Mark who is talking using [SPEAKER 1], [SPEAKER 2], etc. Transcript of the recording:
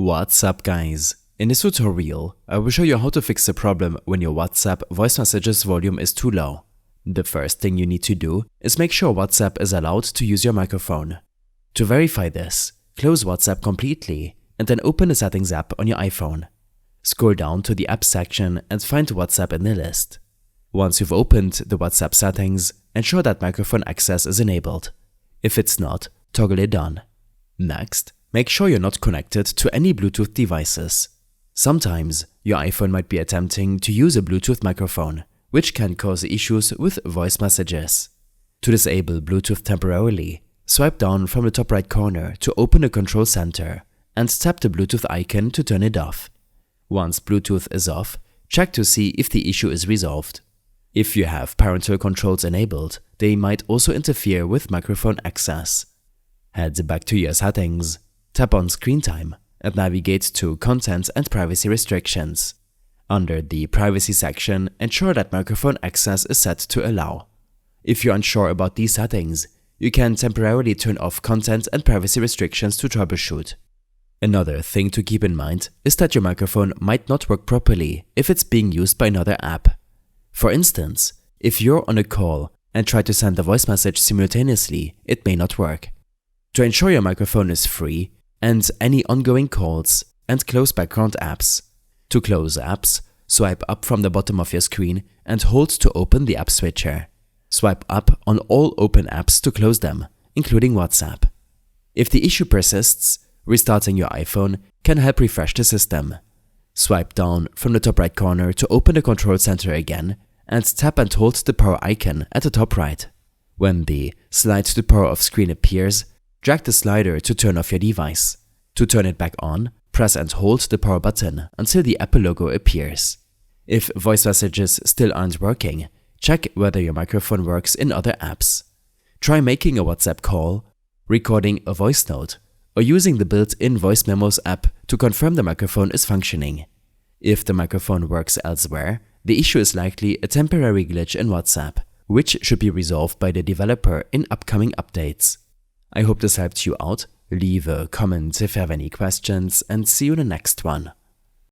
[SPEAKER 1] What's up, guys? In this tutorial, I will show you how to fix the problem when your WhatsApp voice messages volume is too low. The first thing you need to do is make sure WhatsApp is allowed to use your microphone. To verify this, close WhatsApp completely and then open the Settings app on your iPhone. Scroll down to the Apps section and find WhatsApp in the list. Once you've opened the WhatsApp settings, ensure that microphone access is enabled. If it's not, toggle it on. Next, make sure you're not connected to any Bluetooth devices. Sometimes, your iPhone might be attempting to use a Bluetooth microphone, which can cause issues with voice messages. To disable Bluetooth temporarily, swipe down from the top right corner to open the control center and tap the Bluetooth icon to turn it off. Once Bluetooth is off, check to see if the issue is resolved. If you have parental controls enabled, they might also interfere with microphone access. Head back to your settings, tap on Screen Time, and navigate to Content and Privacy Restrictions. Under the Privacy section, ensure that microphone access is set to Allow. If you're unsure about these settings, you can temporarily turn off Content and Privacy Restrictions to troubleshoot. Another thing to keep in mind is that your microphone might not work properly if it's being used by another app. For instance, if you're on a call and try to send a voice message simultaneously, it may not work. To ensure your microphone is free, end any ongoing calls and close background apps. To close apps, swipe up from the bottom of your screen and hold to open the app switcher. Swipe up on all open apps to close them, including WhatsApp. If the issue persists, restarting your iPhone can help refresh the system. Swipe down from the top right corner to open the control center again and tap and hold the power icon at the top right. When the Slide to Power Off screen appears, drag the slider to turn off your device. To turn it back on, press and hold the power button until the Apple logo appears. If voice messages still aren't working, check whether your microphone works in other apps. Try making a WhatsApp call, recording a voice note, or using the built-in Voice Memos app to confirm the microphone is functioning. If the microphone works elsewhere, the issue is likely a temporary glitch in WhatsApp, which should be resolved by the developer in upcoming updates. I hope this helped you out. Leave a comment if you have any questions and see you in the next one.